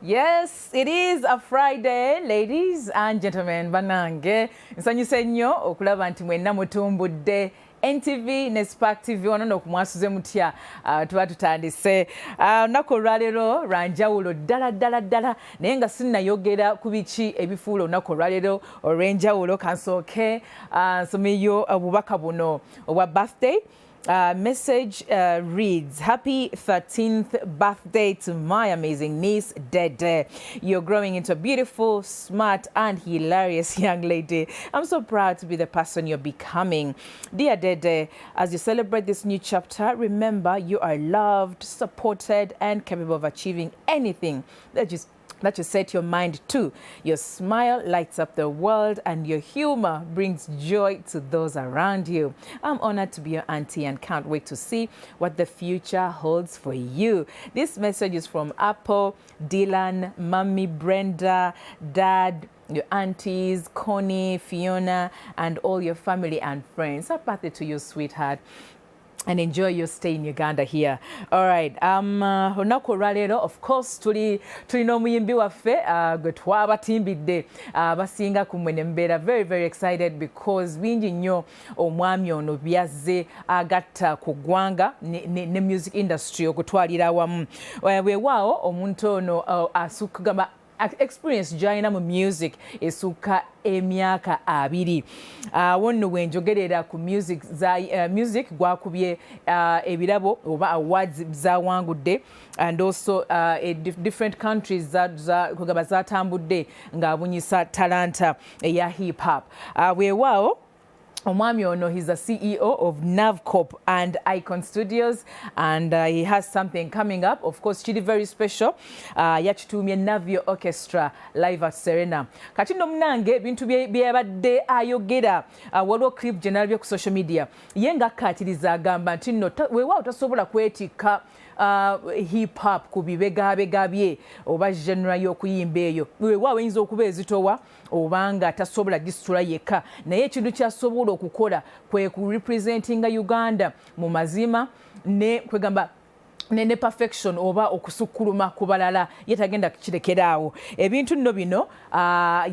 Yes, it is a Friday, ladies and gentlemen. Banange, nsanyuse nnyo okulaba nti mwenna mutumbudde NTV ne Spark TV wano ku Mwasuze Mutya tuba tutandise olunaku olwaleero lwa njawulo ddala naye nga sinnayogera ku biki ebifuula olunaku olwaleero olw'enjawulo kansooke nsomeyo obubaka buno obwa birthday. Message reads, Happy 13th birthday to my amazing niece, Dede. You're growing into a beautiful, smart, and hilarious young lady. I'm so proud to be the person you're becoming. Dear Dede, as you celebrate this new chapter, remember you are loved, supported, and capable of achieving anything that you set your mind to. Your smile lights up the world and your humor brings joy to those around you. I'm honored to be your auntie and can't wait to see what the future holds for you. This message is from Apple, Dylan, Mommy, Brenda, Dad, your aunties, Connie, Fiona, and all your family and friends. Happy birthday to you, sweetheart. And enjoy your stay in Uganda here. All right. Olunaku olwaleero, of course, tulina omuyimbi waffe gwe twabatimbidde basinga ku mmwe ne mbeera very excited because bingi nnyo omwami ono byazze agatta ku ggwanga ne music industry okutwalira awamu. Weewaawo omuntu ono asukugamba experience gy'alina mu music esukka emyaka 2. Wonno wenjogerera ku music gwakubye ebirabo oba awards zawangudde and also different countries kugamba zatambudde ng'abunyisa talanta eya hip hop. Weewaawo omwami ono, he's the CEO of Navcorp and Icon Studios, and he has something coming up. Of course, chili very special. Yachitumye Navio Orchestra live at Serena. Kati no mnange bintu byabadde ayogera waliwo clip general ku social media. Yenga akkatiriza agamba nti nno weewaawo tasobola kwetikka hip hop ku bibegabega bye oba genre y'okuyimba eyo. Weewaawo eyinza okuba ezitowa obanga tasobola gisitula yekka, naye ekintu kyasobola okukola kwe ku representinga Uganda mu mazima ne kwegamba ne perfection oba okusukkuluma ku balala yetagenda kukirekeraawo. Ebintu nno bino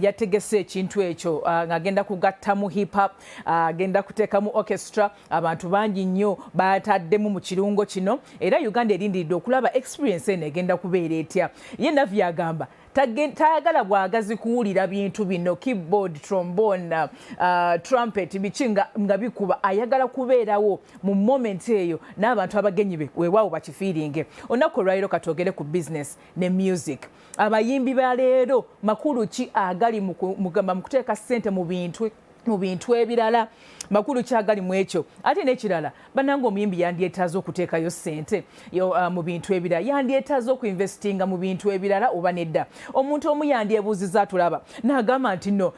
yategese ekintu ekyo ng'agenda kugattamu hip hop, agenda kuteekamu orchestra. Abantu bangi nnyo bataddemu mu kirungo kino era Uganda erindiridde okulaba experience eno egenda kubeera etya. Ye Navio agamba tayagala bwagazi kuwulira bintu bino keyboard, trombone, trumpet biki nga bikuba. Ayagala kubeerawo mu moment eyo n'abantu abagenyi be weewaawo bakifiiringe. Olunaku olwaleero katwogere ku business ne music. Abayimbi ba leero makulu ki agali mu kuteeka ssente mu bintu ebirala, makulu kyagali mu ekyo. Ate n'ekirala bannange omuyimbi yandyetaaza okuteekayo ssente mu bintu ebirala, yandyetaaza okuinvestinga mu bintu ebirala oba nedda. Omuntu omu yandyebuuziza atulaba n'agamba nti no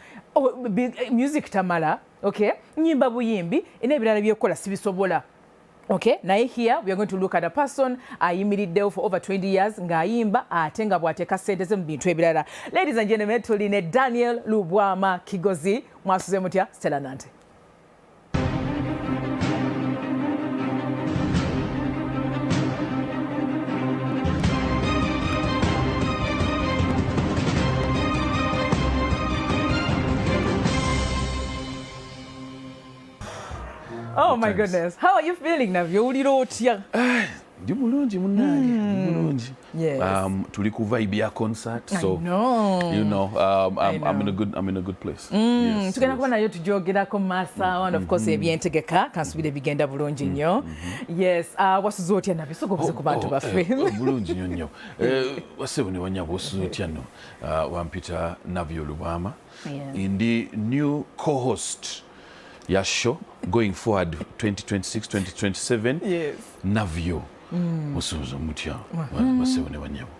music tamala, okay, nyimba buyimbi n'ebirala by'okukola sibisobola. Okay, naye here we are going to look at a person ayimiriddewo for over 20 years ng'ayimba ate nga bw'ateeka ssente ze mu bintu ebirala. Ladies and gentlemen, tuline Daniel Lubwama Kigozi, Mwasuze Mutya, Stella Nante. Oh my goodness. How are you feeling, Navio? Ndi mulungi munnange, mulungi. Yes. Tuli ku vibe ya concert, so I know. You know, I'm in a good place. Yes. Tugenda kuba nayo tujogerako masa one of course ebyentegeka kansubire bigenda bulungi nnyo. Yes. Wasuze otya Navio? Sogobuze ku bantu baffe. Bulungi nnyo. Wasebo ne wanyabo wasuze otya no. Wampita Navio Lubwama. In the new co-host ya show going forward 2026 2027. Yes. Navio Obusuubuzi Mutya basebo ne banyabo.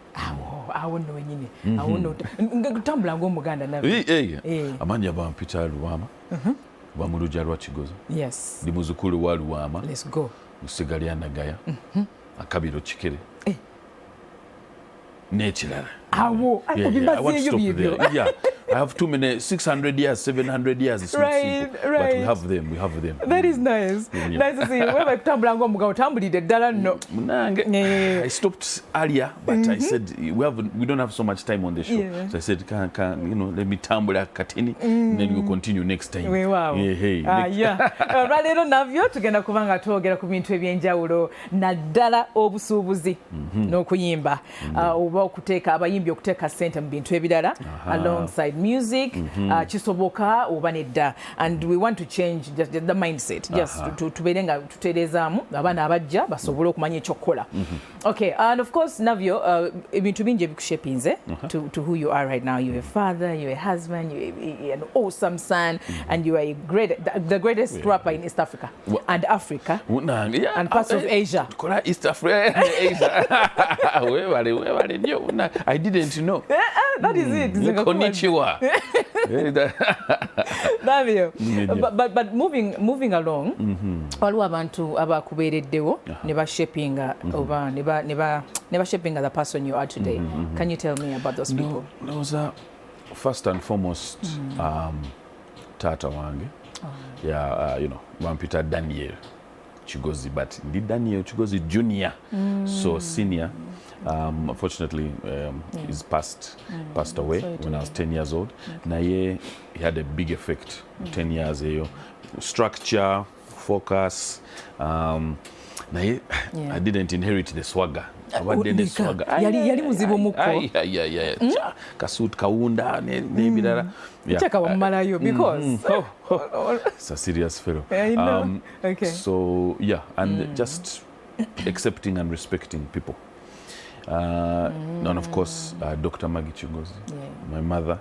Awo nno wenyini. Awo nno ngutambula ng'Omuganda Navio. Amanya bampita Lubwama. Bamuluja lwa Kigozi. Yes. Ndi muzukulu wa Lubwama. Let's go. Musigali anagaya. Akabiro Kikere. N'ekirala. Awo, I want to stop there. Yeah. I have too many 600 years, 700 years. It's not simple. But we have them. We have them. That is nice. Nice to see. Where kutambula ngomuga otambulidde ddala nno. I stopped earlier, but I said we don't have so much time on the show. Yeah. So I said, let me tambula katini, and then we'll continue next time. Wow. Ralero Navio tugenda kubanga twogera ku bintu ebyenjawulo naddala obusuubuzi n'okuyimba oba okuteeka abayimbi okuteeka ssente mu bintu ebirala alongside music kisoboka oba nedda, and we want to change just the mindset, just tubeere nga tutereezaamu abaana abajja basobole okumanya ekyokukola. Okay, and of course Navio, ebintu bingi ebikushapinze to who you are right now. You're a father, you're a husband, you're an awesome son, and you are the greatest rapper in East Africa and Africa and parts of Asia. East Africa and Asia. I didn't know. That is it. Konnichiwa. But moving along, waliwo abantu abakubeereddewo ne bashapinga oba ne bashapinga the person you are today. Can you tell me about those people? Those are first and foremost tata wange. Wampita Daniel Chigozi, but indeed Daniel Chigozi Junior, so senior. Unfortunately, he's passed away when I was 10 years old. Naye, he had a big effect. 10 years ago, structure, focus. Naye, I didn't inherit the swagger. Yali muzibu muko. Kasut kaunda nebirara. Chaka wamalayo because it's a serious fellow. Okay. So and just accepting and respecting people. And of course, Dr. Maggie Chigozi, my mother.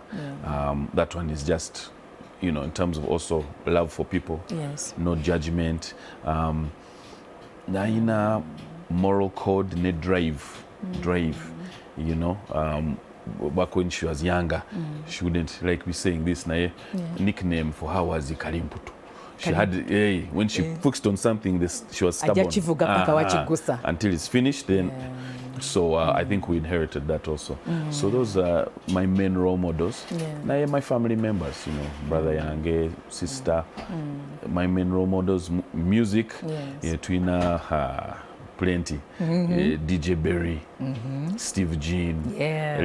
That one is just, in terms of also love for people, no judgment. Naina moral code, ne drive. Back when she was younger, she wouldn't like me saying this. Nickname for her was Kalimputu. She had when she focused on something, she was stubborn until it's finished. Then, so I think we inherited that also. So those are my main role models. My family members, brother Yange, sister. My main role models, music. Twina. Plenty. DJ Berry, Steve Jean,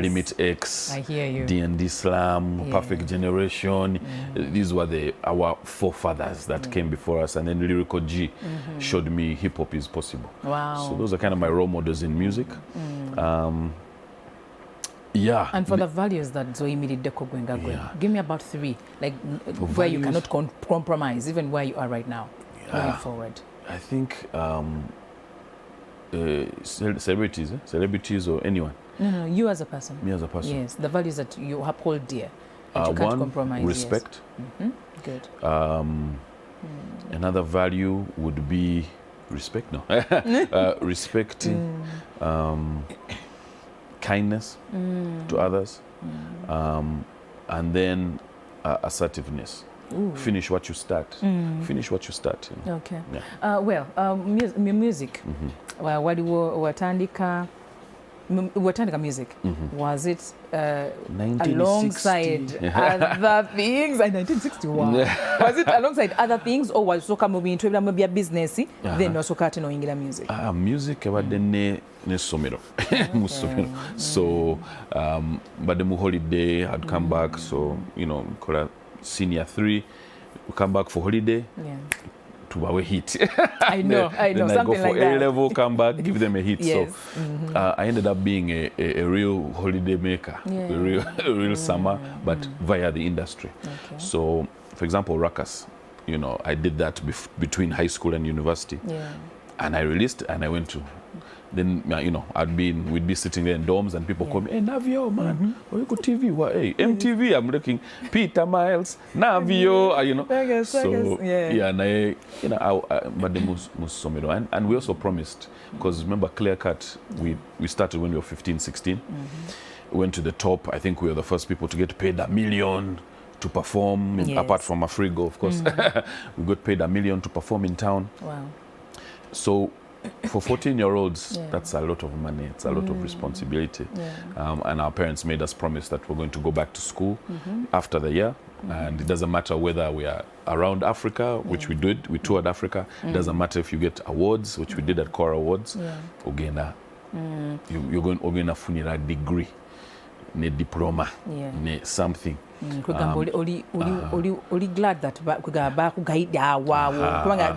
Limit X, I hear you. D&D Slam, Perfect Generation. These were our forefathers that came before us, and then Lyrical G showed me hip hop is possible. Wow. So those are kind of my role models in music. And for the values that Zoe Deko give me about 3, like where you cannot compromise, even where you are right now, going forward. I think celebrities or anyone. No, you as a person. Me as a person. Yes, the values that you uphold dear, that you can't compromise. Respect. Good. Another value would be respect. No, respecting, kindness to others, and then assertiveness. Finish what you start. Finish what you start. Okay. Music. Watandika music. Was it alongside other things? 1961. Was it alongside other things, or was soka moving into a business? Then also cutting or English music. Music about the ne somero. So, but the holiday I'd come back. So senior 3, we come back for holiday. To our hit. I know. Then something I go for like that. A-level, come back, give them a hit. Yes. So I ended up being a real holiday maker, a real summer, but via the industry. Okay. So, for example, Ruckus, I did that between high school and university. And I released and I went to. Then, we'd be sitting there in dorms and people call me, hey, Navio, man, you go TV? What, hey, MTV, I'm looking, Peter Miles, Navio, but the most and we also promised, because remember, Clear Cut, we started when we were 15, 16, went to the top. I think we were the first people to get paid $1 million to perform, apart from Afrigo, of course. We got paid $1 million to perform in town. Wow. So for 14-year-olds, that's a lot of money. It's a lot of responsibility. And our parents made us promise that we're going to go back to school after the year. And it doesn't matter whether we are around Africa, which we did. We toured Africa. It doesn't matter if you get awards, which we did at Core Awards. You're going to funira degree, ne diploma, ne something. Only glad that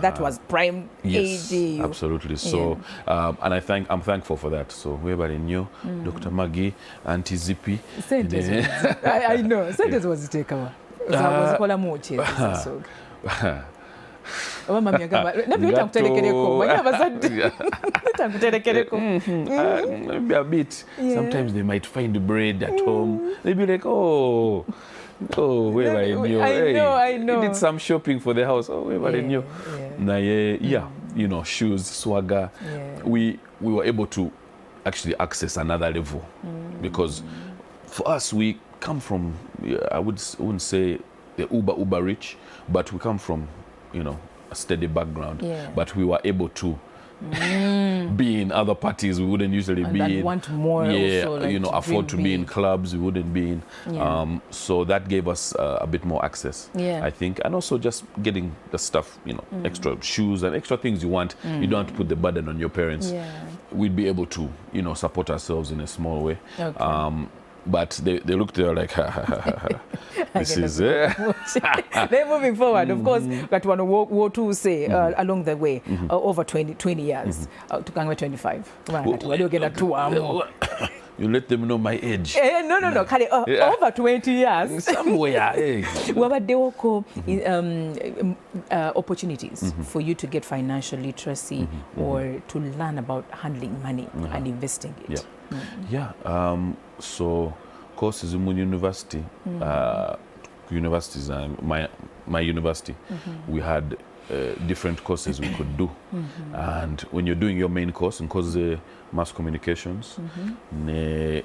that was prime age. Absolutely. So, and I'm thankful for that. So, whoever knew, Dr. Maggie, Auntie Zippy. I know. Sentence was taken. Was called a mochi. Oh, Mamma, maybe a bit. Sometimes they might find the bread at home. They'd be like, oh, where I knew. I know. He did some shopping for the house. Oh, where I knew. You know, shoes, swagger. We were able to actually access another level because for us, we come from, I wouldn't say the uber rich, but we come from, a steady background. But we were able to be in other parties we wouldn't usually be in. Want more. Also, like afford to be in clubs we wouldn't be in. So that gave us a bit more access, I think, and also just getting the stuff, extra shoes and extra things you want. You don't have to put the burden on your parents. We'd be able to, support ourselves in a small way. But they looked there like, this is it. They're moving forward, of course. But one war to say along the way, over 20 years, to 25. You let them know my age. No. Over 20 years. Somewhere. Opportunities for you to get financial literacy or to learn about handling money and investing it. So courses in university, universities, my university, we had different courses we could do. And when you're doing your main course, in course mass communications,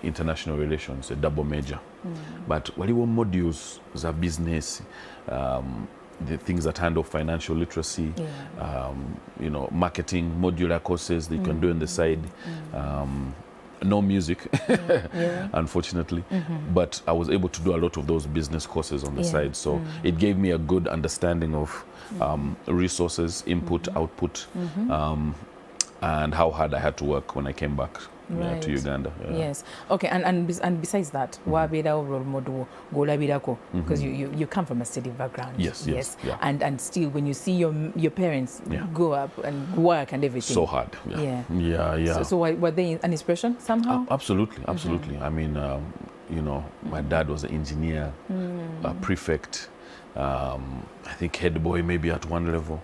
international relations, a double major. But what you want modules are business, the things that handle financial literacy, marketing, modular courses that you can do on the side. No music, unfortunately, but I was able to do a lot of those business courses on the side. So it gave me a good understanding of resources, input, output, and how hard I had to work when I came back to Uganda. Yes. Okay. And besides that, role model because you come from a steady background. Yes. Yeah. And still, when you see your parents go up and work and everything, so hard. Yeah. So were they an inspiration somehow? Absolutely. I mean, my dad was an engineer, a prefect. I think head boy maybe at one level.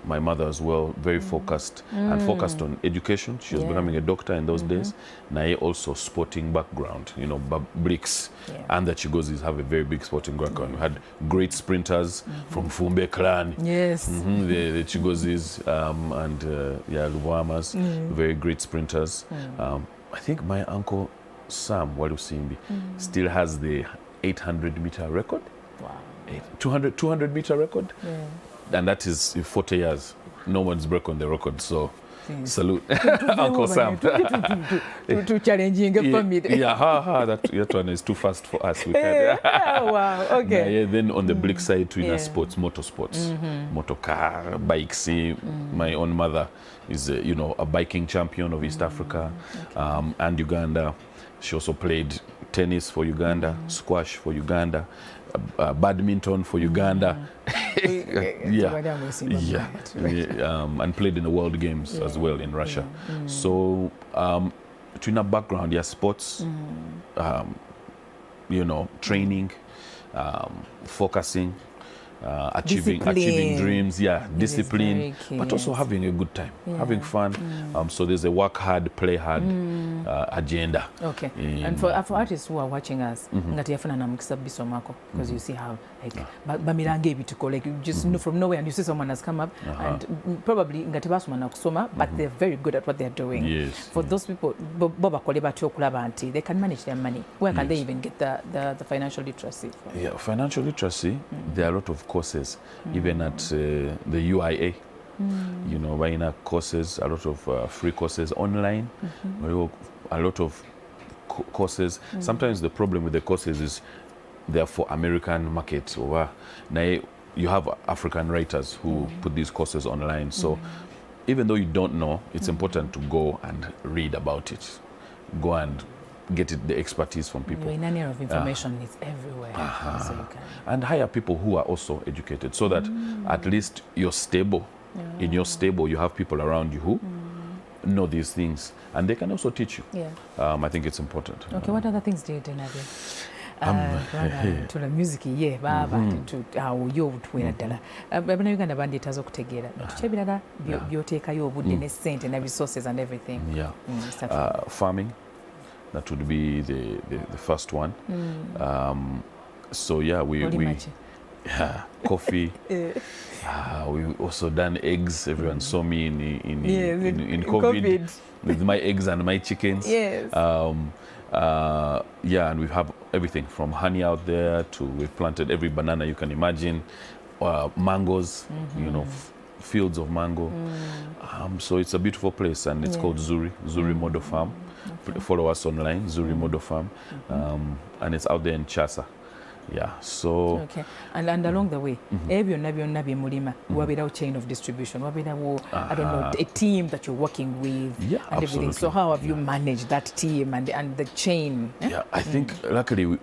My mother as well, very focused and focused on education. She was becoming a doctor in those days. Nae also sporting background, bricks. And the Chigozis have a very big sporting background. We had great sprinters from Fumbe clan. Yes. The Chigozis and Luwamas, very great sprinters. I think my uncle Sam Walusimbi still has the 800-meter record. Wow. 200-meter record. And that is 40 years. No one's broken the record, so salute, Uncle Sam. Too challenging for me. That one is too fast for us. Wow, okay. Then on the brick side, sports, motorsports, motorcar, bikes. My own mother is, a biking champion of East Africa and Uganda. She also played tennis for Uganda, squash for Uganda, badminton for Uganda. And played in the World Games as well in Russia. So between our background, sports, training, focusing, achieving dreams, discipline, but also having a good time, having fun. So there's a work hard, play hard agenda. Okay. And for artists who are watching us, because you see how like you just know from nowhere and you see someone has come up and probably but they're very good at what they're doing. For those people, they can manage their money. Where can they even get the financial literacy from? Financial literacy, there are a lot of courses, even at the UIA. You know, buying courses, a lot of free courses online, a lot of courses. Sometimes the problem with the courses is they're for American market. Now you have African writers who put these courses online. So even though you don't know, it's important to go and read about it. Go and get the expertise from people. In an era of information, it's everywhere. So you can. And hire people who are also educated so that at least you're stable. In your stable, you have people around you who know these things. And they can also teach you. I think it's important. Okay, what other things do you do, Navio? To the music, yo butwera ddala bannayuganda bandeetaza okutegeera tuki ebirala byoteekayo obudde ne ssente ne resources and everything. Farming, that would be the first one. So we coffee. We also done eggs. Everyone saw me in COVID with my eggs and my chickens. And we have everything from honey out there to we've planted every banana you can imagine, mangoes, you know, fields of mango. So it's a beautiful place, and it's called Zuri Model Farm. Follow us online, Zuri Model Farm, and it's out there in Chasa. So okay, and along the way, byonna bye mulima wabeerawo chain of distribution, wabeerawo I don't know, a team that you're working with and everything. So how have you managed that team and the chain? I think luckily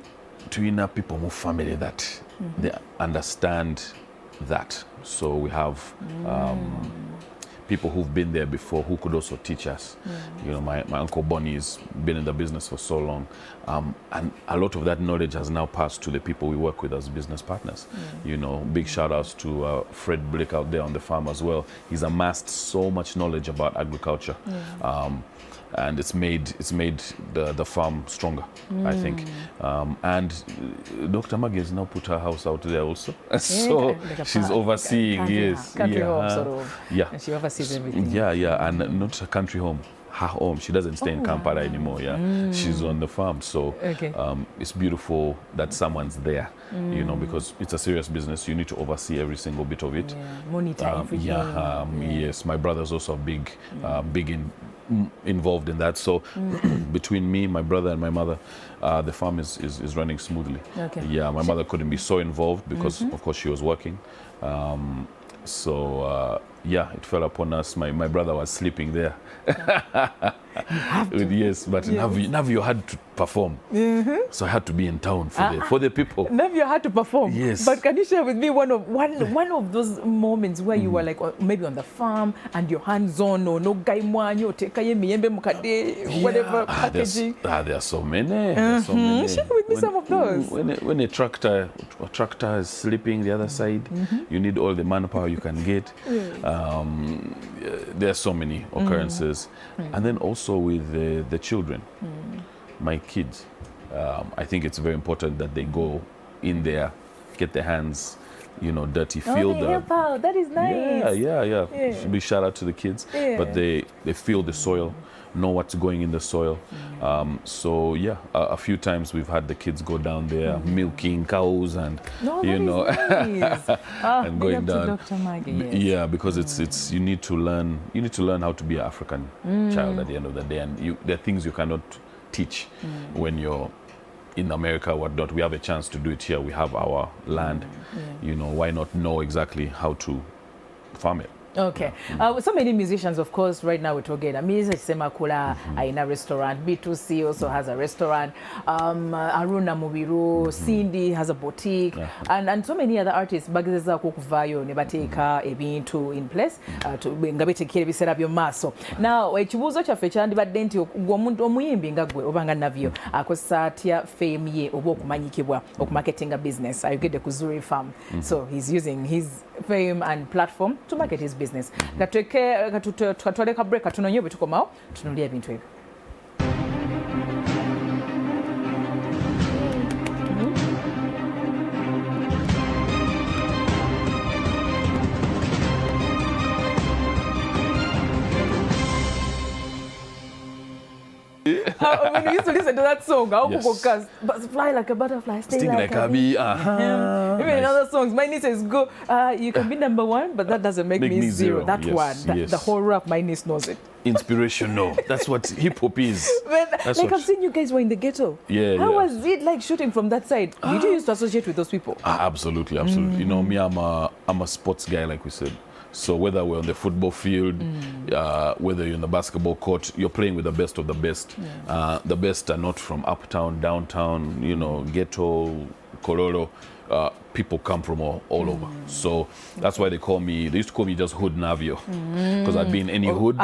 Tuina people more family that they understand that. So we have people who've been there before who could also teach us. You know, my Uncle Bonnie's been in the business for so long, and a lot of that knowledge has now passed to the people we work with as business partners. You know, big shout outs to Fred Blake out there on the farm as well. He's amassed so much knowledge about agriculture. And it's made the farm stronger, I think. And Dr. Maggie has now put her house out there also, so she's overseeing. Country home, sort of. And she oversees everything. And not a country home. Her home. She doesn't stay in Kampala anymore. She's on the farm. So it's beautiful that someone's there. You know, because it's a serious business. You need to oversee every single bit of it. Monitor everything. Yes, my brother's also big involved in that. So between me, my brother, and my mother, the farm is running smoothly. My mother couldn't be so involved because, of course, she was working. It fell upon us. My brother was sleeping there. But Navio had to perform. So I had to be in town for the people. Navio had to perform. Yes. But can you share with me one of those moments where you were like maybe on the farm and your hands on, or no guy mwanyo take miyembe mukade, whatever packaging? There are so many. Share with me some of those. When a tractor is sleeping the other side, you need all the manpower you can get. There are so many occurrences. And then also with the children, my kids, I think it's very important that they go in there, get their hands, you know, dirty, feel the... help out. That is nice. Big shout out to the kids. But they feel the soil, know what's going in the soil. A few times we've had the kids go down there milking cows and nice. and going down. Dr. Maggie, because it's you need to learn how to be an African child at the end of the day, and there are things you cannot teach when you're in America, whatnot. We have a chance to do it here. We have our land. You know, why not know exactly how to farm it? Okay. So many musicians, of course, right now we're talking. Music Semakula in a restaurant. B2C also has a restaurant. Aruna Mubiru, Cindy has a boutique, and so many other artists. Bageza kukuvayo nebateka ebintu in place to ngabetekere bisera byo maso. Now, ekibuzo kyaffe kyandibadde nti omuntu omuyimbi nga gwe obanga Navio akosaatya fame ye oba okumanyikibwa okumarketinga business. Ayogedde ku Zuri Farm. So he's using his fame and platform to market his business. Katwale ka break katunonye bwe tukomawo tunuulira ebintu ebyo. When we used to listen to that song, Yes. fly like a butterfly, Sting like a bee. Even in other songs, my niece says, go, you can be number one, but that doesn't make me zero. That yes, one, yes. the whole rap, my niece knows it. Inspirational. That's what hip hop is. But, like I've seen you guys were in the ghetto. Yeah. How was it like shooting from that side? Did you used to associate with those people? Absolutely, absolutely. You know, me, I'm a sports guy, like we said. So whether we're on the football field, whether you're in the basketball court, you're playing with the best of the best. The best are not from uptown, downtown, you know, ghetto, Kororo. People come from all over. So that's why they used to call me just Hood Navio. Because I'd be in any hood.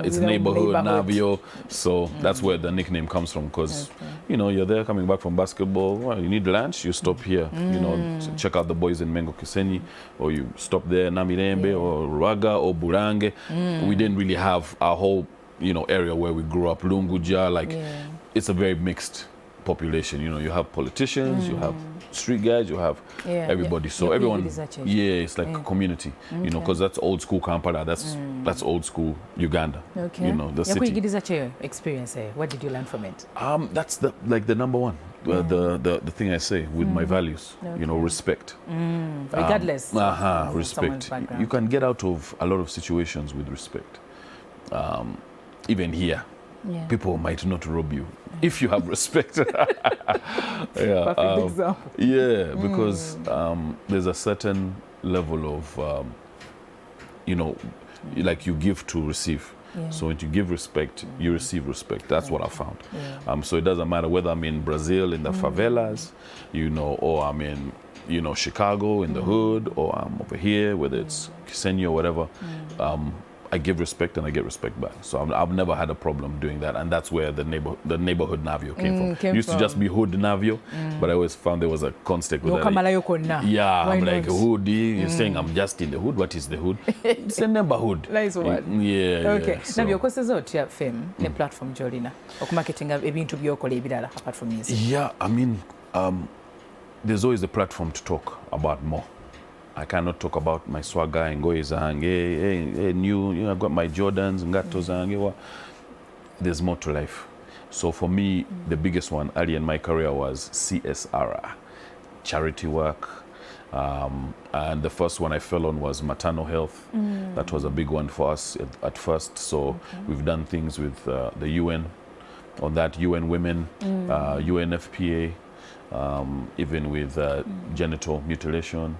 It's neighborhood Navio. So that's where the nickname comes from. Because, you know, you're there coming back from basketball. Well, you need lunch, you stop here. You know, check out the boys in Mengo Kisenyi. Or you stop there, Namirembe or Raga or Burange. We didn't really have our whole, you know, area where we grew up. Lunguja, like, it's a very mixed population. You know, you have politicians, you have street guys, you have everybody. So everyone, it's like a community. You know, because that's old school Kampala. That's old school Uganda. You know, the city. Experience. What did you learn from it? That's the number one. The thing I say with my values. You know, respect. Regardless. Respect. You can get out of a lot of situations with respect. Even here. People might not rob you if you have respect. Perfect example. Because there's a certain level of, you know, like you give to receive. So when you give respect, you receive respect. That's what I found. So it doesn't matter whether I'm in Brazil in the favelas, you know, or I'm in, you know, Chicago in the hood, or I'm over here, whether it's Kisenyi or whatever. I give respect and I get respect back. So I've never had a problem doing that. And that's where the neighborhood Navio came from. It used to just be hood Navio, but I always found there was a concept with that. I'm like, hood, you're saying I'm just in the hood. What is the hood? It's a neighborhood. Nice one. Okay. So. Navio, okoseza otya fame ne platform gy'olina okumarketinga ebintu by'okola ebirala apart from music? Yeah, I mean, there's always a platform to talk about more. I cannot talk about my swagger and go new, you know, I got my Jordans and Gato zange. There's more to life. So for me, the biggest one early in my career was CSR, charity work. And the first one I fell on was maternal health. That was a big one for us at first. So we've done things with the UN, on that UN Women, UNFPA, even with genital mutilation.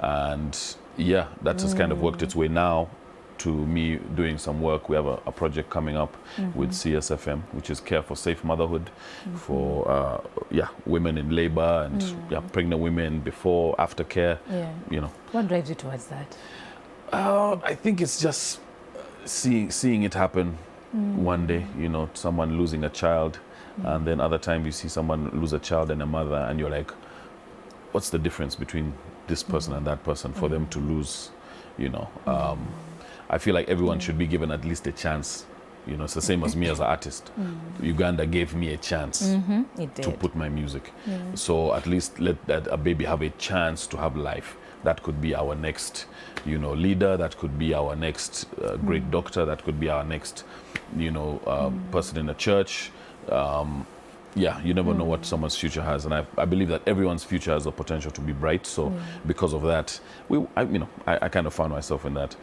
And yeah, that has kind of worked its way now to me doing some work. We have a project coming up with CSFM, which is Care for Safe Motherhood for women in labor and pregnant women before, after care. You know. What drives you towards that? I think it's just seeing it happen one day, you know, someone losing a child. And then other times you see someone lose a child and a mother, and you're like, what's the difference between this person and that person for them to lose, you know? I feel like everyone should be given at least a chance. You know, it's the same as me as an artist. Uganda gave me a chance to put my music. So at least let a baby have a chance to have life. That could be our next, you know, leader. That could be our next great doctor. That could be our next, you know, person in the church. You never know what someone's future has, and I believe that everyone's future has the potential to be bright. So because of that, I kind of found myself in that.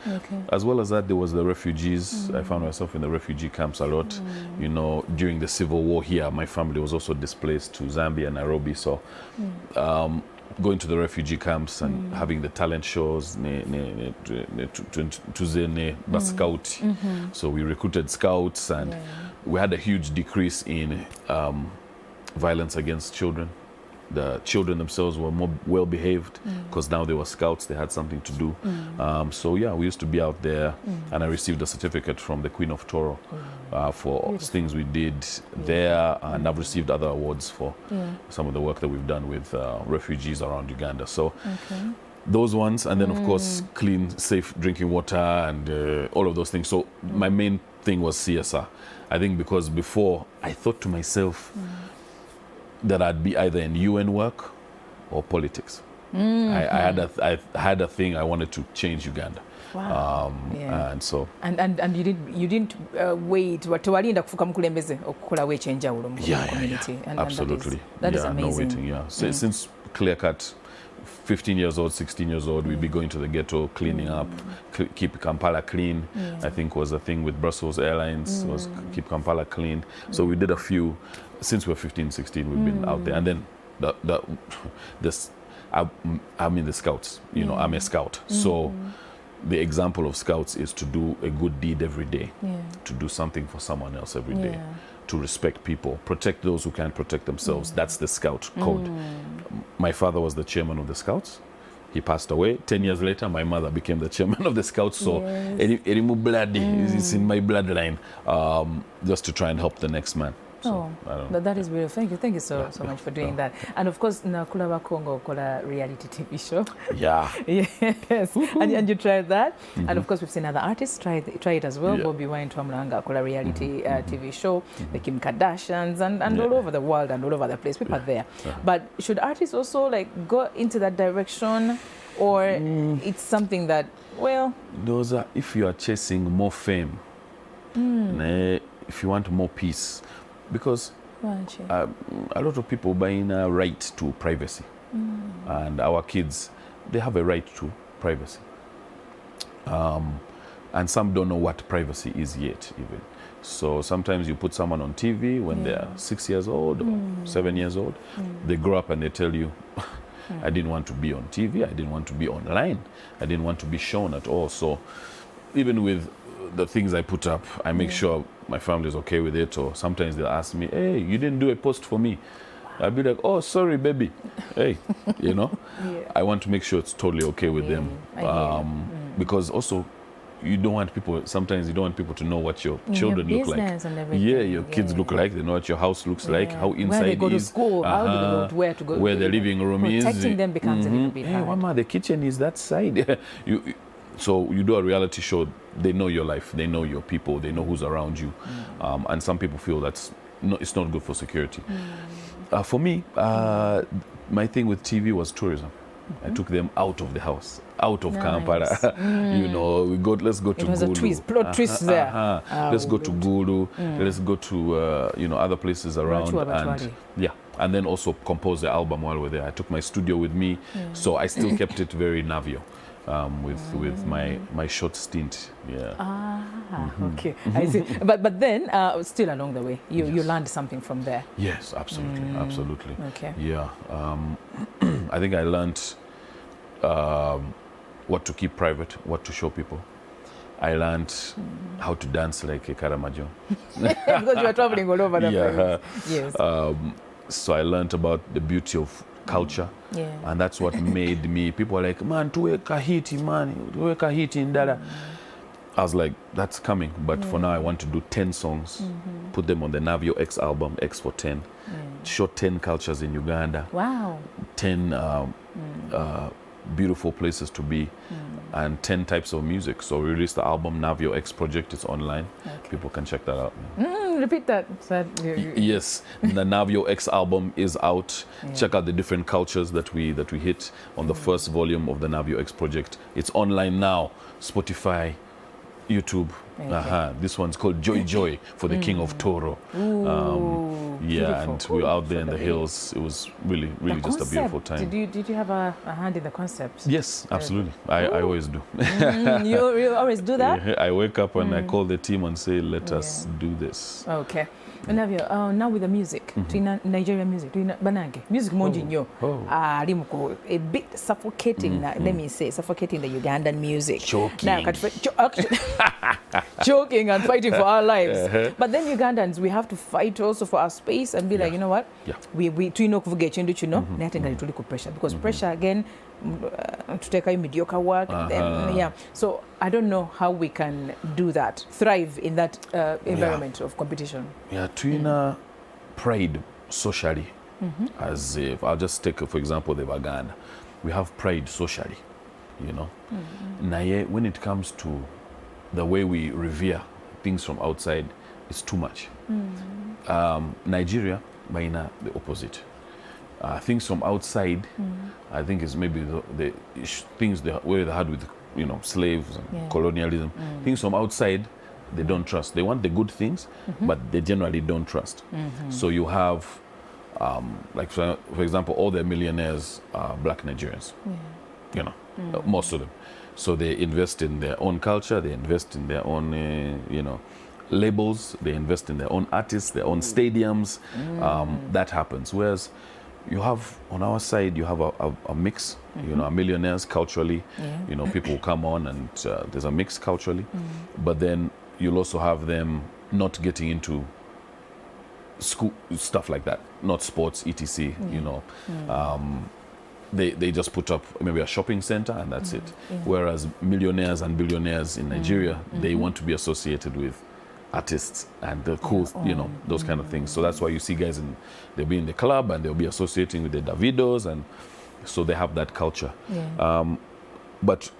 As well as that, there was the refugees. I found myself in the refugee camps a lot. You know, during the civil war here, my family was also displaced to Zambia and Nairobi. So going to the refugee camps and having the talent shows, so we recruited scouts, and we had a huge decrease in violence against children. The children themselves were more well behaved because now they were scouts, they had something to do. So yeah, we used to be out there, and I received a certificate from the Queen of Toro for things we did there, and I've received other awards for some of the work that we've done with refugees around Uganda. So those ones, and then of course clean, safe drinking water and all of those things. So my main thing was CSR. I think because before I thought to myself that I'd be either in UN work or politics. I had a thing I wanted to change Uganda. Wow. And so and you didn't wait tewalinda kufuuka mukulembeze okukolawo ekyenjawulo mu community. And absolutely. That is amazing. No waiting. Since clear cut 15 years old, 16 years old, we'd be going to the ghetto, cleaning up, keep Kampala clean. I think was a thing with Brussels Airlines, was keep Kampala clean. So we did a few, since we were 15, 16, we've been out there. And then I'm in the Scouts, I'm a Scout. So the example of Scouts is to do a good deed every day, to do something for someone else every day, to respect people, protect those who can't protect themselves. That's the Scout code. My father was the chairman of the Scouts. He passed away. 10 years later, my mother became the chairman of the Scouts. So it's in my bloodline, just to try and help the next man. So, that is beautiful. Thank you so much for doing that. And of course, Nakulaba Congo kola reality TV show. Yeah. Yes. And you tried that. And of course, we've seen other artists try it as well. Bobby Wine Twamulanga kola reality TV show. The Kim Kardashians and all over the world and all over the place. People are there. But should artists also like go into that direction, or it's something that, well, those are, if you are chasing more fame, if you want more peace. Because a lot of people buying a right to privacy, and our kids, they have a right to privacy, and some don't know what privacy is yet even. So sometimes you put someone on TV when they're 6 years old or 7 years old, they grow up and they tell you, I didn't want to be on TV, I didn't want to be online, I didn't want to be shown at all. So even with the things I put up, I make sure my family is okay with it. Or sometimes they'll ask me, hey, you didn't do a post for me. I'll be like, oh, sorry, baby. Hey, I want to make sure it's totally okay with them. Because also, you don't want people, sometimes you don't want people to know what your children look like. And your kids look like, they know what your house looks like, how inside where they go is. To school, how do they know where to go? Where the living room is. Protecting them becomes a little bit hard. Hey, Mama, the kitchen is that side. So you do a reality show, they know your life, they know your people, they know who's around you. And some people feel it's not good for security. For me, my thing with TV was tourism. I took them out of the house, out of Kampala. Let's go to Gulu. It was a plot twist there. Let's go to Gulu. Let's go to other places around. And then also compose the album while we're there. I took my studio with me, so I still kept it very Navio. With my short stint, okay, I see. But then still along the way, you learned something from there. Yes, absolutely. Okay. Yeah, I think I learned what to keep private, what to show people. I learned how to dance like a Karamajo. Because you are traveling all over the place. Yes. So I learned about the beauty of culture, and that's what made me. People are like, man, tuwe kahiti, man, tuwe kahiti indala. I was like, that's coming, but for now I want to do 10 songs, put them on the Navio X album, X for 10, show 10 cultures in Uganda. Wow. 10 beautiful places to be, and 10 types of music. So we released the album Navio X Project. It's online. People can check that out. Repeat that. Yes, the Navio X album is out. Check out the different cultures that we hit on the first volume of the Navio X Project. It's online now. Spotify, YouTube. This one's called Joy Joy for the King of Toro. And we were out there in the hills. It was really just a beautiful time. Did you have a hand in the concept? Yes, absolutely. I always do. You always do that? I wake up and I call the team and say, let us do this. Okay. Navio, now with the music, Nigerian music, banange music monji nyo, a bit suffocating. Let me say, suffocating the Ugandan music. Choking and fighting for our lives. But then Ugandans, we have to fight also for our space and be like, you know what? We tuino kuvuga chindu chino, natenga lituli ku pressure, because pressure again to take a mediocre work. Then, so I don't know how we can do that, thrive in that environment of competition. Tuina pride socially, as if I'll just take for example the Baganda. We have pride socially, Naye, when it comes to the way we revere things from outside, it's too much. Nigeria, baina the opposite. Things from outside, I think is maybe the things where they had with, you know, slaves and colonialism. Things from outside, they don't trust. They want the good things, but they generally don't trust. So you have, like for example, all the millionaires are black Nigerians. You know, most of them. So they invest in their own culture. They invest in their own, you know, labels. They invest in their own artists, their own stadiums. That happens. Whereas you have on our side, you have a mix. You know, millionaires culturally. You know, people come on and there's a mix culturally, but then you'll also have them not getting into school stuff like that, not sports, etc. You know, they just put up maybe a shopping center and that's it. Whereas millionaires and billionaires in Nigeria, they want to be associated with artists and the cool, you know, those kind of things. So that's why you see guys they'll be in the club and they'll be associating with the Davidos, and so they have that culture. But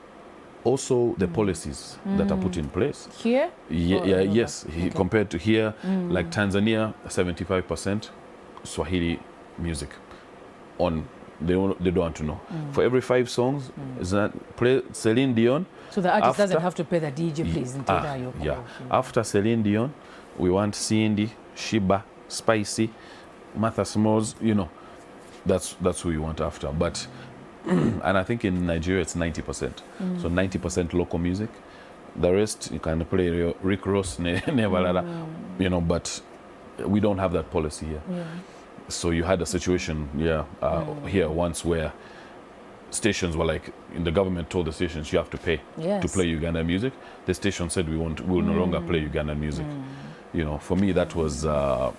also the policies that are put in place. Here? Yes. Compared to here, like Tanzania, 75% Swahili music. They don't want to know. For every 5 songs, is that play Celine Dion. So the artist doesn't have to pay the DJ, please. After Celine Dion, we want Cindy, Shiba, Spicy, Martha Smalls. You know, that's who we want after. But and I think in Nigeria it's 90%. So 90% local music. The rest you can play Rick Ross, you know. But we don't have that policy here. So you had a situation, here once where stations were like, the government told the stations you have to pay to play Ugandan music. The station said we'll no longer play Ugandan music. You know, for me that was a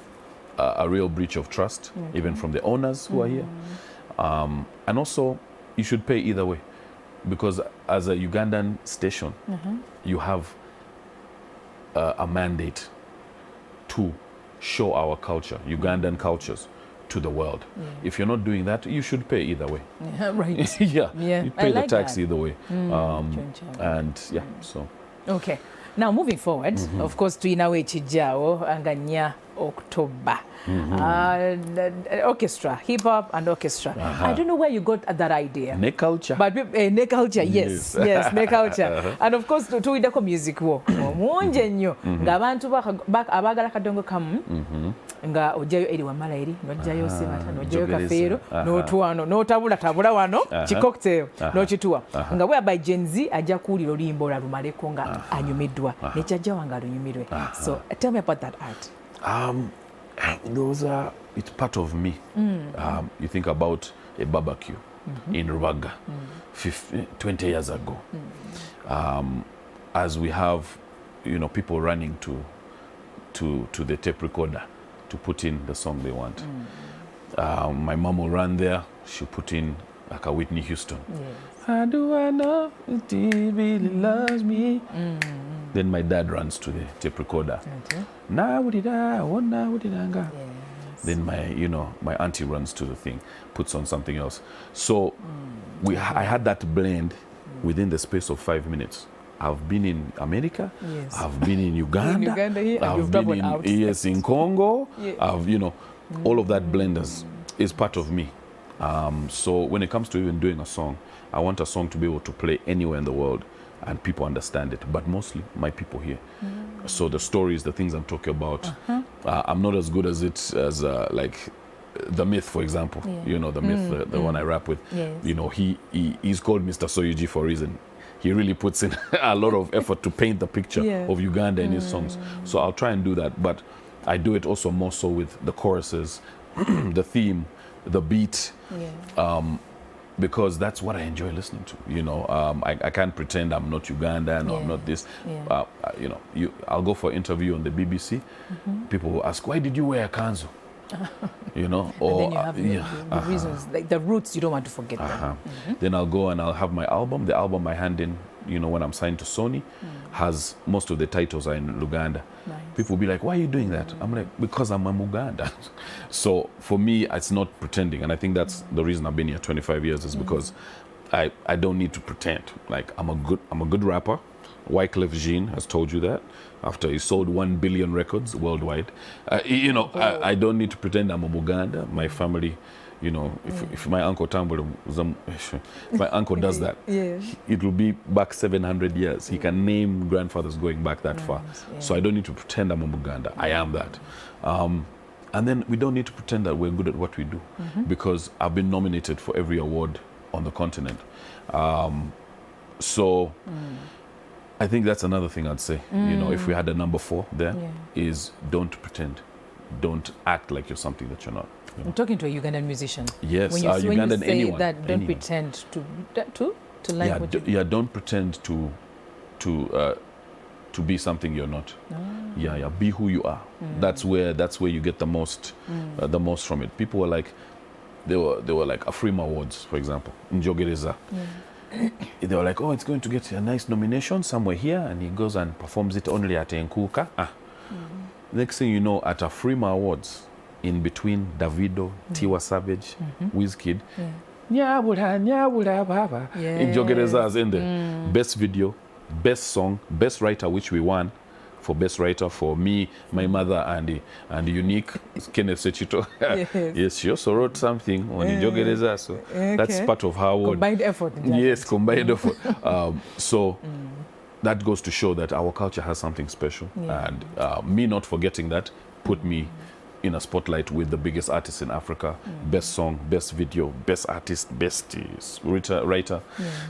real breach of trust, even from the owners who are here. And also, you should pay either way, because as a Ugandan station, you have a mandate to show our culture, Ugandan cultures, to the world. If you're not doing that, you should pay either way. Right. You pay the tax either way. And so. Okay. Now moving forward, of course, tuinawo ekijjaawo nga 4 October. Orchestra, hip hop and orchestra. I don't know where you got that idea. Ne culture. But ne culture, yes, ne culture. And of course, tuwideko music wo. Mungi nnyo nga abantu abagala kadongo kamu nga ojayo eri wamala eri n'ojayo sebata n'ojayo kafeero n'otwano n'otabula wano kikokteo n'okituwa nga bwe by Gen Z ajja kuwulira oluyimba olwa lumaleko nga anyumiddwa n'ekyajja wange alunyumirwe. So tell me about that art. It's part of me. You think about a barbecue in Rubaga 20 years ago. As we have, you know, people running to the tape recorder to put in the song they want. My mom will run there. She'll put in like a Whitney Houston. How do I know if he really loves me? Then my dad runs to the tape recorder. Then my auntie runs to the thing, puts on something else. So I had that blend within the space of 5 minutes. I've been in America. I've been in Uganda. I've been in Congo. I've, you know, all of that blend is part of me. So when it comes to even doing a song, I want a song to be able to play anywhere in the world and people understand it, but mostly my people here. So the stories, the things I'm talking about, I'm not as good as it as like The Myth, for example. You know, The Myth, the one I rap with. You know, he's called Mr. Soyuji for a reason. He really puts in a lot of effort to paint the picture of Uganda in his songs. So I'll try and do that, but I do it also more so with the choruses, the theme, the beat, because that's what I enjoy listening to. You know, I can't pretend I'm not Ugandan or I'm not this. You know, I'll go for an interview on the BBC. People will ask, why did you wear a kanzu? You know, or and then you have the reasons, like the roots, you don't want to forget them. Then I'll go and I'll have my album. The album I hand in, you know, when I'm signed to Sony, has most of the titles are in Luganda. People will be like, why are you doing that? I'm like, because I'm a Muganda. So for me, it's not pretending. And I think that's the reason I've been here 25 years is because I don't need to pretend. Like I'm a good rapper. Wyclef Jean has told you that after he sold 1 billion records worldwide. You know, I don't need to pretend I'm a Muganda. My family, you know, if my uncle Tambule, if my uncle does that, it will be back 700 years. He can name grandfathers going back that far. Yeah. So I don't need to pretend I'm a Muganda. I am that. And then we don't need to pretend that we're good at what we do, because I've been nominated for every award on the continent. So I think that's another thing I'd say. You know, if we had a number 4 there, is don't pretend. Don't act like you're something that you're not. You know? I'm talking to a Ugandan musician. Yes, when you Ugandan, say anyone, that, don't pretend to like what you do. Yeah, don't pretend to be something you're not. Yeah, be who you are. That's where you get the most from it. People were like, they were like Afrima Awards, for example, in Jogereza. They were like, oh, it's going to get a nice nomination somewhere here, and he goes and performs it only at Nkuka. Next thing you know, at Afrima Awards, in between Davido, Tiwa Savage, Wizkid, Nyabula Baba, in Jogereza is in there. Best video, best song, best writer, which we won for best writer for me, my mother, and Unique, Kenneth Sechito. Yes, she also wrote something on Jogereza, so that's part of her award. Combined effort. Yes, combined effort. So that goes to show that our culture has something special, and me not forgetting that put me in a spotlight with the biggest artists in Africa, best song, best video, best artist, best writer.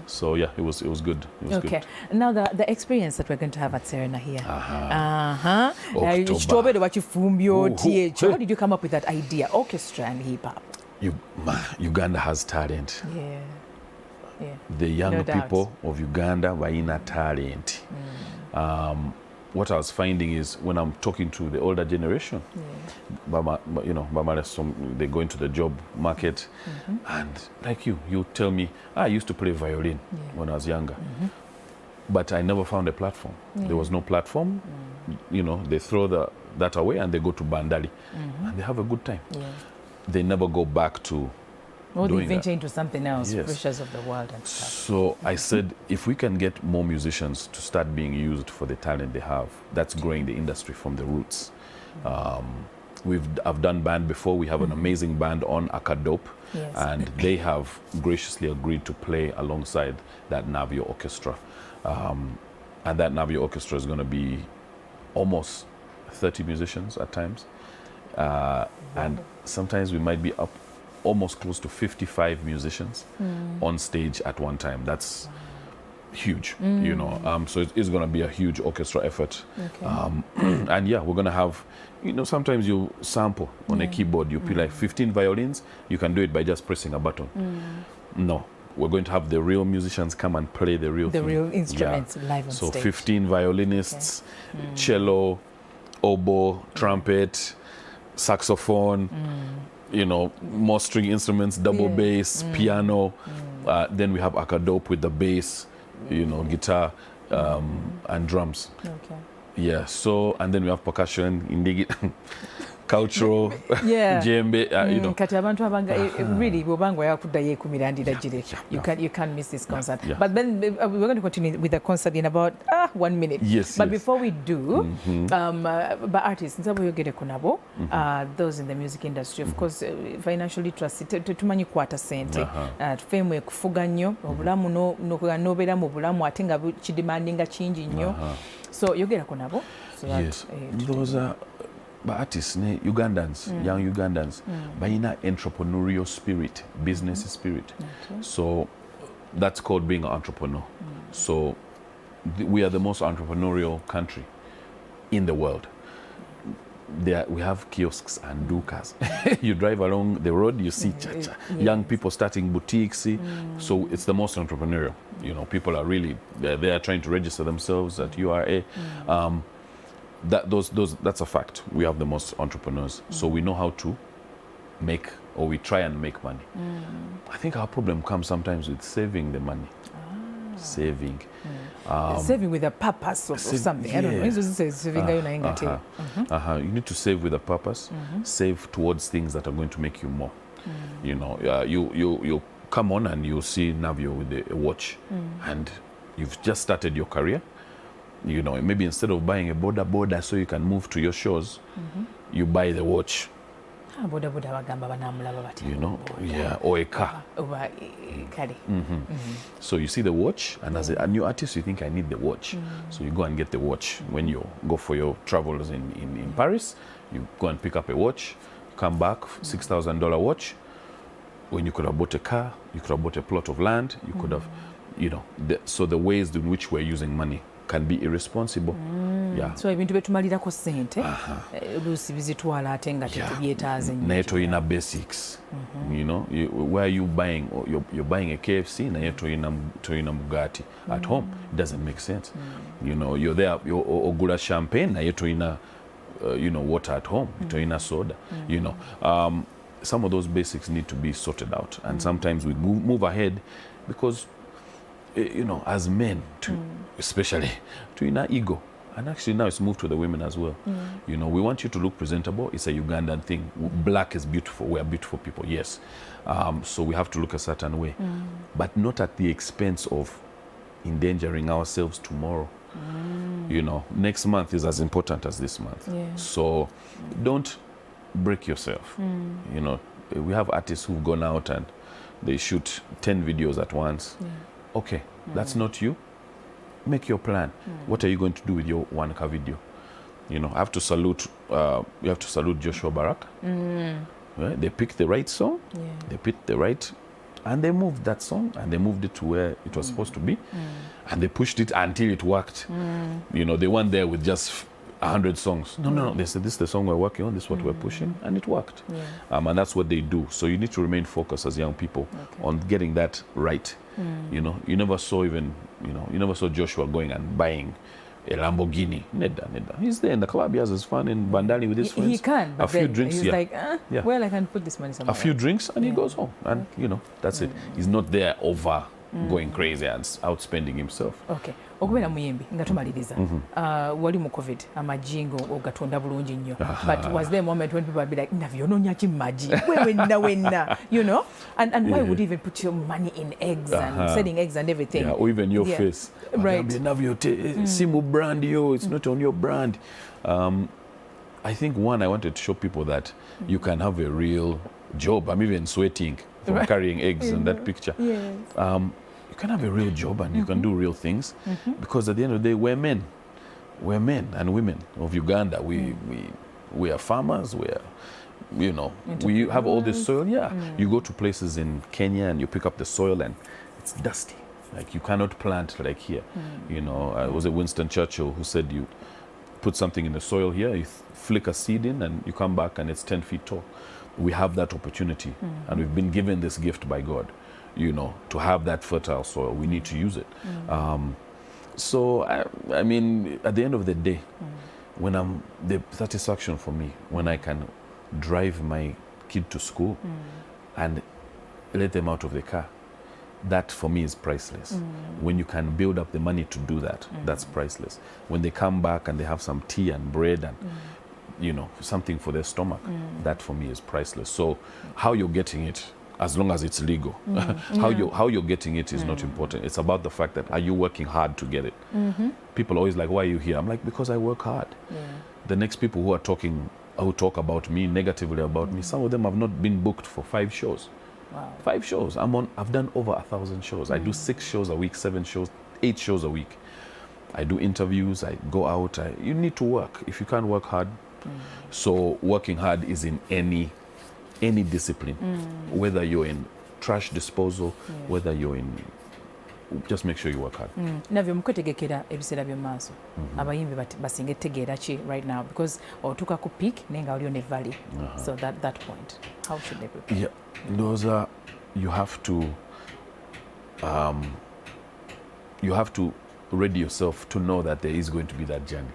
So yeah, it was good. It was good. Now the experience that we're going to have at Serena here. How did you come up with that idea, orchestra and hip hop? Uganda has talent. The young people of Uganda were in a talent. What I was finding is when I'm talking to the older generation, they go into the job market, and like you tell me, I used to play violin when I was younger, but I never found a platform. There was no platform. You know, they throw that away and they go to Bandali, and they have a good time. They never go back to they venture into something else, pressures of the world and stuff. So I said, if we can get more musicians to start being used for the talent they have, that's growing the industry from the roots. I've done band before. We have an amazing band on Akawungeezi, and they have graciously agreed to play alongside that Navio orchestra. And that Navio orchestra is going to be almost 30 musicians at times. And sometimes we might be up almost close to 55 musicians on stage at one time. That's huge, you know. So it's going to be a huge orchestra effort. And yeah, we're going to have, you know, sometimes you sample on a keyboard, you play like 15 violins, you can do it by just pressing a button. No, we're going to have the real musicians come and play the real instruments live on stage. So 15 violinists, cello, oboe, trumpet, saxophone, you know, more string instruments, double bass, piano. Then we have Akawungeezi with the bass, you know, guitar, and drums. Yeah, so, and then we have percussion, cultural, djembe, you know. Kati abantu abanga really bobanga yakuddayo ekumira ndiragire. You can't miss this concert. But then we're going to continue with the concert in about 1 minute. But before we do, but artists nsabo yogere kunabo, those in the music industry, of course, financial literacy tumanyi kwata sente, tufemwe kufuga nnyo, obulamu n'obeera mu bulamu ate nga kidemandinga kingi nnyo. So yogera kunabo. Those are artists, Ugandans, young Ugandans, bayina entrepreneurial spirit, business spirit. So that's called being an entrepreneur. So we are the most entrepreneurial country in the world. We have kiosks and dukas. You drive along the road, you see young people starting boutiques. So it's the most entrepreneurial. You know, people are really, they are trying to register themselves at URA. That's a fact. We have the most entrepreneurs. So we know how to make, or we try and make money. I think our problem comes sometimes with saving the money. Saving. Saving with a purpose or something. I don't know. You need to save with a purpose. Save towards things that are going to make you more. You know, you come on and you see Navio with a watch, and you've just started your career. You know, maybe instead of buying a border so you can move to your shows, you buy the watch. boda bagamba banamulaba batya, you know, yeah, or a car. Oba kale. So you see the watch, and as a new artist, you think I need the watch. So you go and get the watch. When you go for your travels in Paris, you go and pick up a watch, come back, $6,000 watch. When you could have bought a car, you could have bought a plot of land, you could have, you know, so the ways in which we're using money can be irresponsible. Yeah. So ebintu betumalirako sente oluusi bizitwala ate nga tetubyetaaze nnyo. Naye toyina basics. You know, where are you buying? You're buying a KFC, naye toyina Bugatti at home. It doesn't make sense. You know, you're there, ogula champagne, naye toyina, you know, water at home. Toyina soda. You know, some of those basics need to be sorted out, and sometimes we move ahead because, you know, as men, especially, toyina ego. And actually now it's moved to the women as well. You know, we want you to look presentable. It's a Ugandan thing. Black is beautiful. We are beautiful people, yes. So we have to look a certain way. But not at the expense of endangering ourselves tomorrow. You know, next month is as important as this month. So don't break yourself. You know, we have artists who've gone out and they shoot 10 videos at once. Okay, that's not you. Make your plan. What are you going to do with your 1K video? You know, I have to salute, you have to salute Joshua Baraka. Right? They picked the right song, they picked the right, and they moved that song, and they moved it to where it was supposed to be, and they pushed it until it worked. You know, they weren't there with just 100 songs. No. They said, this is the song we're working on, this is what we're pushing, and it worked. And that's what they do. So you need to remain focused as young people on getting that right. You know, you never saw Joshua going and buying a Lamborghini. Neda. He's there in the club, he has his fun in Bandali with his friends. He can, but a few drinks, he's like, well, I can put this money somewhere. A few drinks, and he goes home. And, you know, that's it. He's not there over going crazy and outspending himself. Okay. Okubeera muyimbi nga tumaliriza wali mu covid amajingo ogatonda bulungi nnyo, but was there a moment when people would be like, Navio nonya ki maji wenna, you know, and why would you even put your money in eggs and selling eggs and everything, or even your face, right? Navio simu brand, it's not on your brand. I think I wanted to show people that you can have a real job. I'm even sweating from carrying eggs in that picture. You can have a real job and you can do real things, because at the end of the day, we're men and women of Uganda. We are farmers. You know, we have all this soil. You go to places in Kenya and you pick up the soil and it's dusty. Like, you cannot plant like here. You know, it was Winston Churchill who said, you put something in the soil here, you flick a seed in, and you come back and it's 10 feet tall. We have that opportunity, and we've been given this gift by God. You know, to have that fertile soil, we need to use it. So, I mean, at the end of the day, when the satisfaction for me, when I can drive my kid to school and let them out of the car, that for me is priceless. When you can build up the money to do that, that's priceless. When they come back and they have some tea and bread and, you know, something for their stomach, that for me is priceless. So how you're getting it, as long as it's legal, how you're getting it is not important. It's about the fact that, are you working hard to get it? People are always like, why are you here? I'm like, because I work hard. The next people who talk about me negatively about me, some of them have not been booked for 5 shows. Wow. 5 shows. I've done over 1,000 shows. I do 6 shows a week, 7 shows, 8 shows a week. I do interviews, I go out. You need to work. If you can't work hard, so working hard is in any discipline, whether you're in trash disposal, whether you're in, just make sure you work hard. Navio mukwetegekera ebiseera by'omumaaso abayimbi basinga ettegeera ki right now, because otuuka ku peak nenga oliyo ne valley, so that point, how should they prepare? Yeah, those are, you have to ready yourself to know that there is going to be that journey.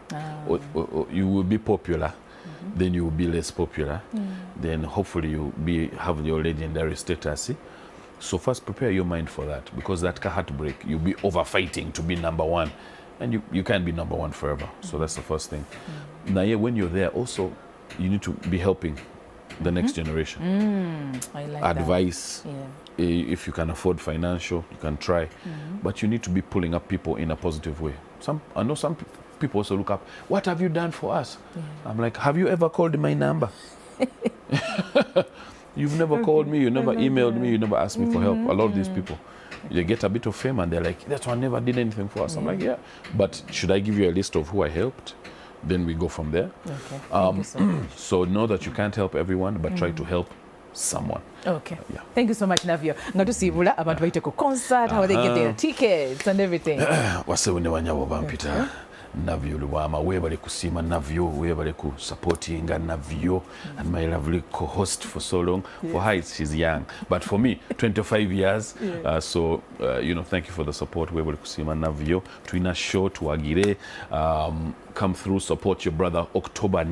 Or you will be popular, then you will be less popular, then hopefully you'll have your legendary status. So first prepare your mind for that, because that heartbreak, you'll be over fighting to be number one, and you can't be number one forever. So that's the first thing. Now, when you're there, also you need to be helping the next generation. I like advice. If you can afford financial, you can try, but you need to be pulling up people in a positive way. I know some people also look up, what have you done for us? I'm like, have you ever called my number? You've never called me, you never emailed me, you never asked me for help. A lot of these people, they get a bit of fame and they're like, that's why I never did anything for us. I'm like, yeah, but should I give you a list of who I helped? Then we go from there. Okay. Thank you so much. So know that you can't help everyone, but try to help someone. Okay. Yeah. Thank you so much, Navio. Nga tusibula abantu baite ku concert, how they get their tickets and everything. Wase wene wanyabo bampita. Navio Luwama, webale kusima Navio, webale ku supporting Navio, and my lovely co-host for so long. For her, she's young, but for me, 25 years. So, you know, thank you for the support. Webale kusima Navio, Twina show to Agire. Come through, support your brother. October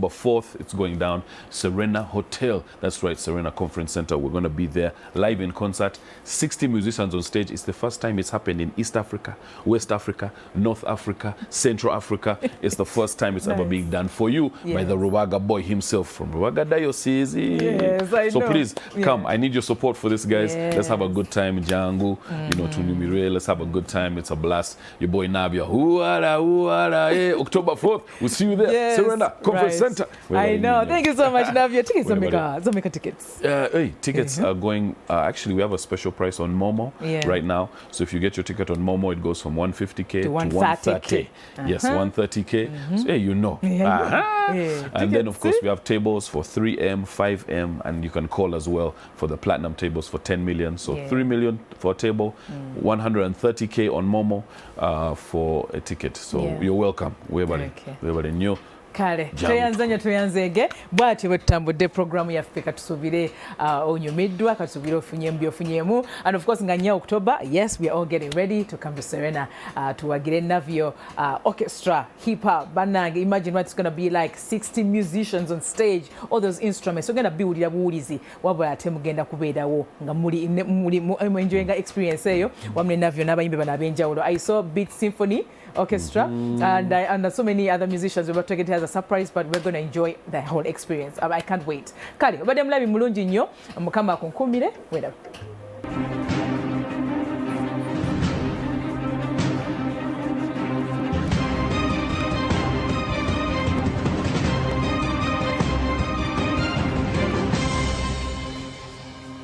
4th, it's going down. Serena Hotel, that's right, Serena Conference Center. We're going to be there live in concert. 60 musicians on stage. It's the first time it's happened in East Africa, West Africa, North Africa, Central Africa. It's the first time it's ever being done for you by the Ruwaga boy himself from Ruwaga Diocese. Yes, I know. So please come. I need your support for this, guys. Let's have a good time, Django. You know, Tunumire. Let's have a good time. It's a blast. Your boy Navio. October 4th. We'll see you there. Serena Conference Center. I know. Thank you so much, Navio. Tickets Zameka tickets. Tickets are going. Actually, we have a special price on Momo right now. So if you get your ticket on Momo, it goes from 150K to 130K. Yes, 130K. So you know. And then of course we have tables for 3M, 5M, and you can call as well for the platinum tables for 10 million. So 3 million for a table, 130K on Momo for a ticket. So you're welcome. We're new. Kale tuyanzege bwatyo bwetutambudde programu yaffe katusubire onyumiddwa katusubire ofunyemu and of course nga nya October, yes, we are all getting ready to come to Serena tuwagire Navio orchestra, hip hop, banange. Imagine what it's going to be like. 60 musicians on stage, all those instruments. We're going to biwulira buwulizi wabula ate mugenda kubeerawo nga muli enjoying experience eyo wamne Navio n'abayimbi bano ab'enjawulo. I saw Beat Symphony Orchestra and so many other musicians. We were taking it as a surprise, but we're going to enjoy the whole experience. I can't wait. Kale obadde mulabi mulungi nnyo mukama akunkumire.